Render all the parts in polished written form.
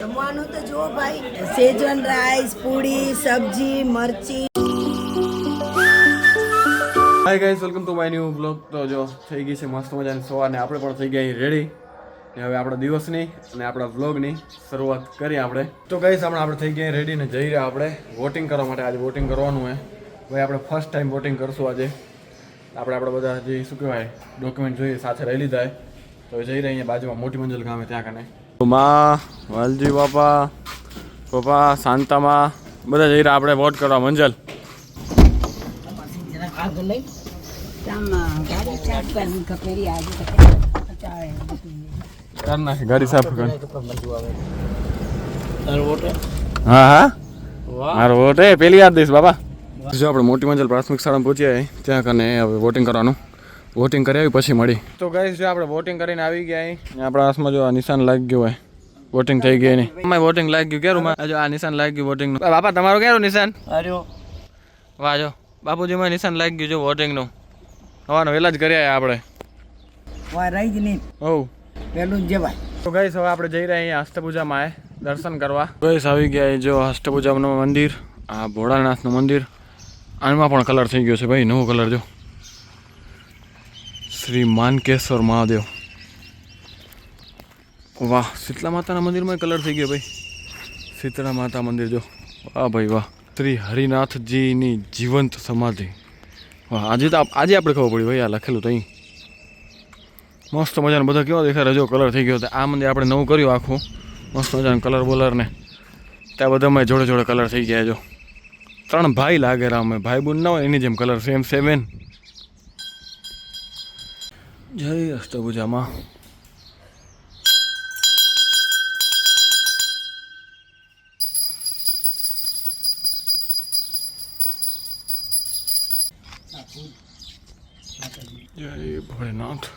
જમવાનું તો જો ભાઈ, સેજવાન રાઈસ, પૂરી, સબ્જી, મરચી. Hi guys, welcome to my new blog. તો જો થઈ ગઈ છે મસ્ત મજાની સવાર ને આપણે પણ થઈ ગયા રેડી ને હવે આપણા દિવસની અને આપણા વ્લોગની શરૂઆત કરીએ આપણે. તો ગાઈસ આપણે થઈ ગયા રેડી ને જઈ રહ્યા આપણે વોટિંગ કરવા માટે. આજે વોટિંગ કરવાનું છે ભાઈ, આપણે ફર્સ્ટ ટાઈમ વોટિંગ કરશું આજે. આપણે બધા જે શું કહેવાય ડોક્યુમેન્ટ જોઈએ સાથે લઈ લીધા તો જઈ રહ્યા અહીંયા બાજુમાં મોટી મંજિલ ગામે ત્યાં કને. માં વાલજી બાપા પપ્પા શાંતામાં બધા જઈ રહ્યા આપણે વોટ કરવા મંજલ. ગાડી સાફ કર. હા હા મારો વોટ એ પેલી યાદ દઈશ બાબા. જો આપણે મોટી મંજિલ પ્રાથમિક શાળામાં પહોંચ્યા ત્યાં કને હવે વોટિંગ કરવાનું. વોટિંગ કરી આવી પછી મળી. તો ગાઈસ જો આપણે વોટિંગ કરીને આવી ગયા આપણા હાથમાં જો આ નિશાન લાગી ગયું હોય વોટિંગ થઈ ગઈ નહીં. અમારે વોટિંગ લાગી ગયું કેરું જો આ નિશાન લાગી ગયું વોટિંગનું. બાપા તમારું કેરું નિશાન? વાહ જો બાપુજીમાં નિશાન લાગી ગયું જો વોટિંગનું. હવાનો વહેલા જ કર્યા આપણે. રહી જ નહીં હોવ પેલું જ જવાય. તો ગાઈસ હવે આપણે જઈ રહ્યા અહીંયા અષ્ટભુજામાં દર્શન કરવા. ગાઈસ આવી ગયા જો અષ્ટભુજાનું મંદિર, આ ભોળાનાથનું મંદિર. આમાં પણ કલર થઈ ગયો છે ભાઈ, નવો કલર જો શ્રી માનકેશ્વર મહાદેવ. વાહ શીતળા માતાના મંદિરમાં કલર થઈ ગયો ભાઈ. શીતળા માતા મંદિર જો વાહ ભાઈ વાહ. શ્રી હરિનાથજીની જીવંત સમાધિ. વાહ આજે આપણે ખબર પડી ભાઈ આ લખેલું તો અહીં મસ્ત મજાનો બધા કેવો દેખાય જો કલર થઈ ગયો. આ મંદિર આપણે નવું કર્યું આખું મસ્ત મજાનું કલર બોલર ને ત્યાં બધામાં જોડે જોડે કલર થઈ ગયા જો. 3 ભાઈ લાગે રામે ભાઈ બુન ના હોય એની જેમ કલર સેમ સેમ. જય અષ્ટભુજામાં. જય ભોળેનાથ.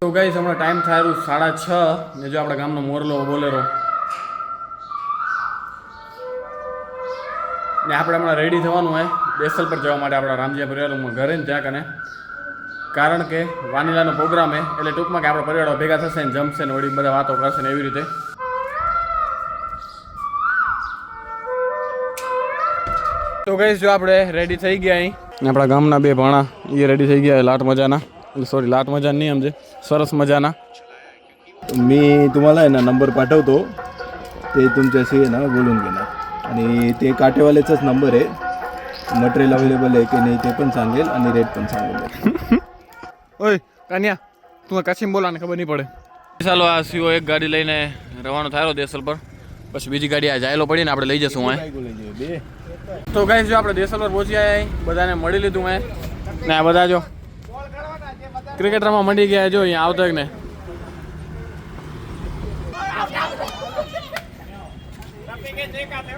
તો ગાઈસ હમણાં ટાઈમ થયું 6:30 ને જો આપણા ગામનો મોરલો બોલેરો ને આપણે હમણાં રેડી થવાનું હોય બેસલ પર જવા માટે આપણા રામજીયા પરિવારમાં ઘરે ને ત્યાં કને. કારણ કે વાનીલાનો પ્રોગ્રામ છે એટલે ટૂંકમાં કે આપણા પરિવારો ભેગા થશે ને જમશે ને વળી બધા વાતો કરશે ને એવી રીતે. તો ગાઈસ જો આપણે રેડી થઈ ગયા અહીં ને આપણા ગામના 2 ભાણા એ રેડી થઈ ગયા लाट मजाना. सॉरी लाट मजा नहीं समझे सरस मजाना. मी तुम्हाला आहे ना नंबर पाठवतो ते तुमच्याशी आहे ना बोलून घेणार आणि ते काटेवाल्याचाच नंबर आहे. मटेरियल अवेलेबल आहे की नाही ते पण सांगेल आणि रेट पण सांगेल. ओय कानिया તું કચ્છી બોલાને ખબર નહીં પડે. ચાલો આ સીઓ એક ગાડી લઈને રવાનો થયો દેસલ પર, પછી બીજી ગાડી આ જાયલો પડી ને આપણે લઈ જશું હોય. તો ગાઈસ જો આપણે દેસલ પર પહોંચી આવ્યા બધાને મળી લીધું હોય ને આ બધા જો ક્રિકેટરમાં મંડી ગયા જો અહીંયા આવતો ને.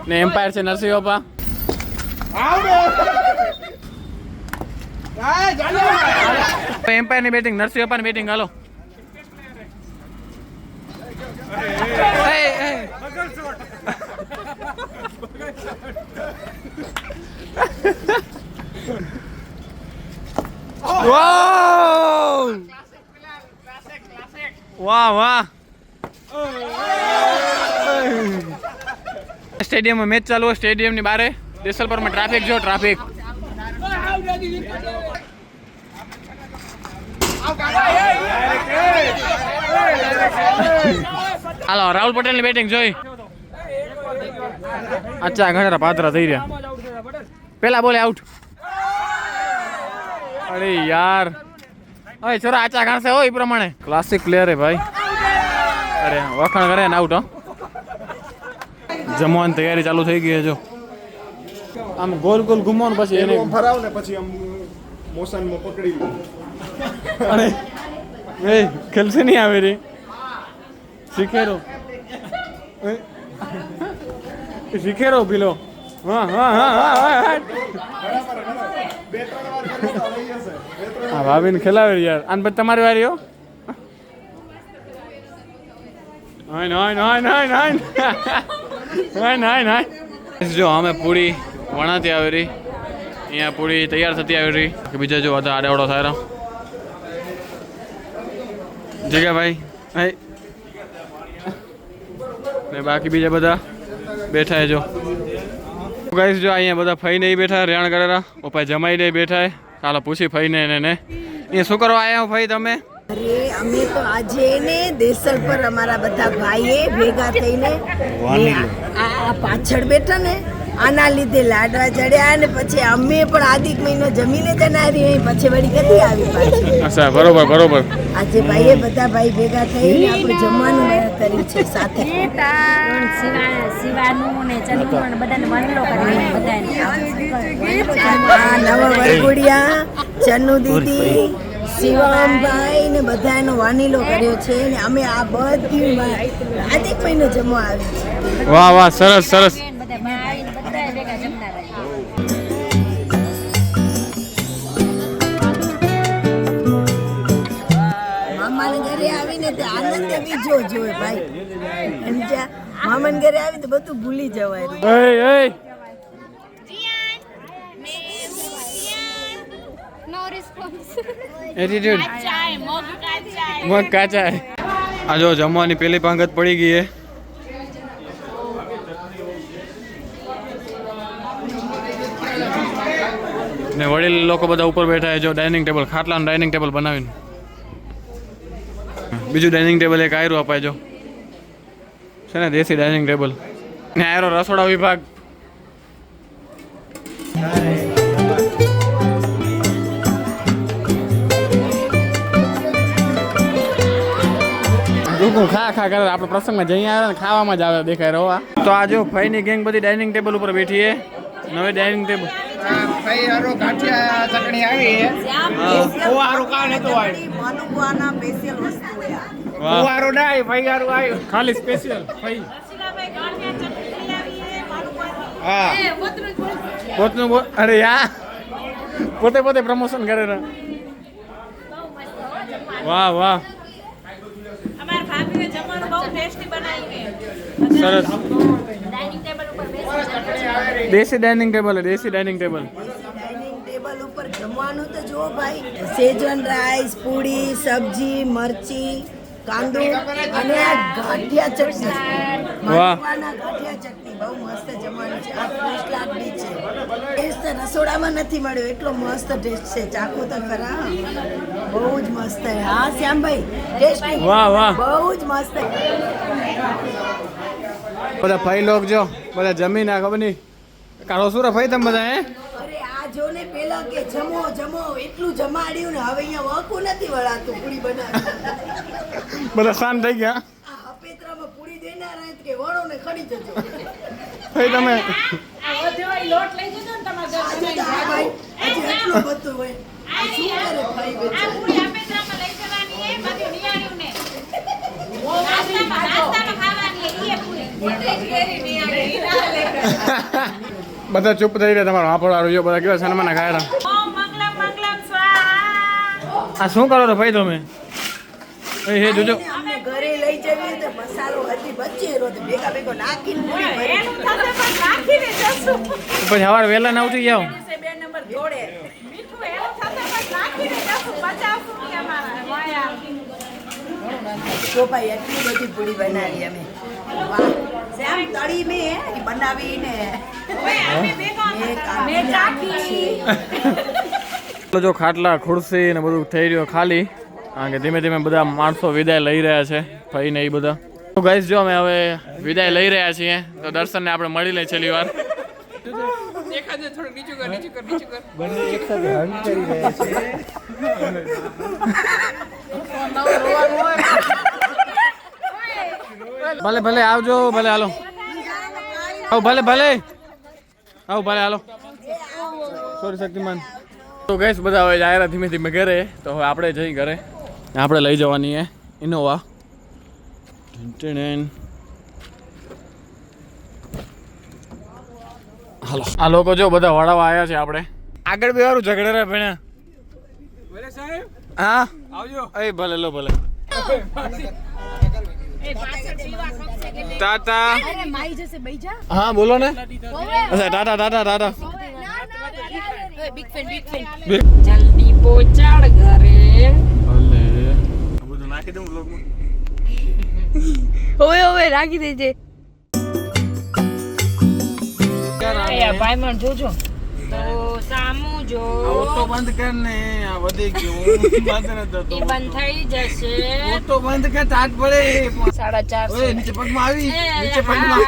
ને એમ્પાયર છે નરસિંહ બાપા. એમ્પાયર ની બેટિંગ નરસિંહ બાપા ની બેટિંગ હાલો. વાહ વાહ. સ્ટેડિયમમાં મેચ ચાલુ હોય સ્ટેડિયમની બારે દેસલ પરમાં ટ્રાફિક જો ટ્રાફિક. હાલો રાહુલ પટેલની બેટિંગ જોઈ. અચ્છા ઘણા પાત્રા થઈ રહ્યા. પેલા બોલે આઉટ. અરે યાર હવે છોરા આચા ઘાણસે હોય એ પ્રમાણે ક્લાસિક પ્લેયર હે ભાઈ. અરે વખાણ કરે ને આઉટ. જમવાની તૈયારી ચાલુ થઈ ગઈ છે જો. આમ ગોલ ગોલ ઘૂમવાનું પછી એને ફરાવ ને પછી આમ મોશનમાં પકડી લો. અરે એ ખેલસે નહીં આવે રે શીખેરો શીખેરો પીલો. હા હા હા હા હા ભાભીને ખેલાવે યાર. આને પછી તમારી વારી હો. જો અમે પૂરી વણાતી આવી રહી, અહીંયા પૂરી તૈયાર થતી આવી રહી કે બીજા જો હતા આડેવડો થાય જગ્યા ભાઈ ને બાકી બીજા બધા બેઠા જો ગાઈસ જો અહીંયા બધા ફઈ નહીં બેઠા રેણ કરેલા પપ્પા જમાઈ નહીં બેઠા ચાલો પૂછી ફઈને એને એ શું કરવા આવ્યા હો ભાઈ તમે? અરે અમે તો આજે ને દેસર પર અમારા બધા ભાઈએ ભેગા થઈને આ પાછળ બેઠા ને આના લીધે લાડવા ચડ્યા ને પછી અમે પણ આદિક મહિનો જમીને જનારી પછી વળી કદી આવી પાછી. અચ્છા બરોબર આજે ભાઈએ બધા ભાઈ ભેગા થઈને આપણે જમવાનું કર્યું છે સાથે શિવાનું ને ચંદુનું બધાને વણલો કરી બધાને આ નવા વરઘોડિયા ચન્નુ દીદી શિવામભાઈ ને બધાનો વાનીલો કર્યો છે ને અમે આ બધી આદિક મહિનો જમવા આવી છે. વાહ સરસ બધા ભાઈ ને બધા ભેગા જમતા રહ્યા. મામાને ઘરે આવીને તે આનંદ બીજો જોય ભાઈ એમ જ્યાં મામાને ઘરે આવી તો બધું ભૂલી જવાય. એટીટ્યુડ મગ કાચા આ જો જમવાની પેલી પાંગત પડી ગઈ હે ને વડીલ લોકો બધા ઉપર બેઠા હે જો ડાઇનિંગ ટેબલ ખાટલાનું ડાઇનિંગ ટેબલ બનાવીને બીજું ડાઇનિંગ ટેબલ એક આયરો અપાય જો છે ને દેશી ડાઇનિંગ ટેબલ ને આયરો રસોડા વિભાગ ખા કરે આપણે પ્રસંગમાં જઈ આવ્યા ને ખાવામાં જ આવે દેખાય રહો. તો આ જો ભાઈની ગેંગ બધી ડાઇનિંગ ટેબલ ઉપર બેઠી છે નવી ડાઇનિંગ ટેબલ ભાઈ હારો ગાંઠિયા ચટણી આવી છે ઓ હારો કા નતો આવ્યો મનુવાના સ્પેશિયલ વસ્તુ છે ઓ હારો ના ભાઈ હારો આવ્યો ખાલી સ્પેશિયલ ભાઈ હા પોતનું અરે યાર પોતે પ્રમોશન કરે ને વાહ અમાર ભાભીએ જમવાનું બહુ ટેસ્ટી બનાવી છે. સરસ ડાઇનિંગ ટેબલ ઉપર બેસી દેશી ડાઇનિંગ ટેબલ ડાઇનિંગ ટેબલ ઉપર જમવાનું તો જો ભાઈ સેજવાન રાઈસ પૂરી સબ્જી મરચી કાંદો અને આ ગાંઠિયા ચટણી મરચાના ગાંઠિયા ચટણી બહુ મસ્ત જમવાનું છે. આ ફ્રેશ લાડ બી છે ટેસ્ટ રસોડામાં નથી મળ્યો એટલો મસ્ત ટેસ્ટ છે. ચાખો તો ખરા બહુ જ મસ્ત છે. હા શ્યામભાઈ ટેસ્ટ વાહ બહુ જ મસ્ત. બધા ભાઈ લોક જો બધા જમીન આ ખબર નહીં કાળો સુરા ભાઈ તમે બધા હે અરે આ જો ને પેલા કે જમો એટલું જમાડ્યું ને હવે અહીંયા વકું નથી વળાતું પૂરી બનાવી બધા શાંત થઈ ગયા આ હપેતરામાં પૂરી દેનારા કે વળો ને ખડી જજો ભાઈ તમે લોટ લઈ જજો ને તમારા આજે તો આ ભાઈ આજે એટલું બધું હોય આ શું કરે ભાઈ આ બેચારા? પૂરી આપેત્રામાં લઈ જવાની એ બધી નિયાળ્યું ને નાસ્તામાં ખાવાની એ પૂરી બધા ચૂપ થઈ રહ્યા તમારો હાફળ વાળું જો બધા કેવા સન્માના ખાયા ઓમ મંગલમ સ્વાહા. આ શું કરો છો ભાઈ તમે હે જોજો અમને ઘરે લઈ જવી તો મસાલો હજી બચે રો તો ભેગો નાખીને પૂરી ભરી એનું થશે પણ નાખીને જશું. પછી સવારે વહેલા ના ઉઠી જાઓ બે નંબર જોડે મીઠું એનું થશે પણ નાખીને જશું. 50 રૂપિયા મારા વાયા. તો ભાઈ એટલી બધી પૂરી બનાવી અમે વાહ શ્યામ તળી મેં બનાવીને મેં ચાખી. જો ખાટલા ખુરશી ને બધું થઈ રહ્યું ખાલી કારણ કે ધીમે ધીમે બધા માણસો વિદાય લઈ રહ્યા છે ભાઈ ને એ બધા તો ગાઈસ જો અમે હવે વિદાય લઈ રહ્યા છીએ તો દર્શનને આપણે મળી લઈએ છેલ્લી વાર બંને એક સાથે હંગ કરી રહ્યા છે. ભલે આવજો ભલે હાલો ભલે હાલો સોરી શક્તિમાન તો ગઈશ બધા હવે જાય ધીમે ધીમે ઘરે તો હવે આપણે જઈ ઘરે આપણે લઈ જવાની હે ઇનોવા હાલો આ લોકો જો બધા વડાવા આવ્યા છે આપણે આગળ બે વારું ઝઘડે રે ભેણા હા આવજો એ ભલે લો ભલે ટાટા માઈ જશે બેજા હા બોલો ને અચ્છા ટાટા ટાટા ટાટા બિગ ફેન જલ્દી પહોંચાડ ઘરે ભલે આ બધું નાખી દઉં વ્લોગમાં ઓવે રાખી દેજે ભાઈ મને જોજો તો સામું જો ઓટો બંધ કર ને આ વધી ગયું બંધ ન થતો એ બંધ થઈ જશે ઓટો બંધ કર ટાટ પડે 4:30 ઓય નીચે પગમાં આવી નીચે પગમાં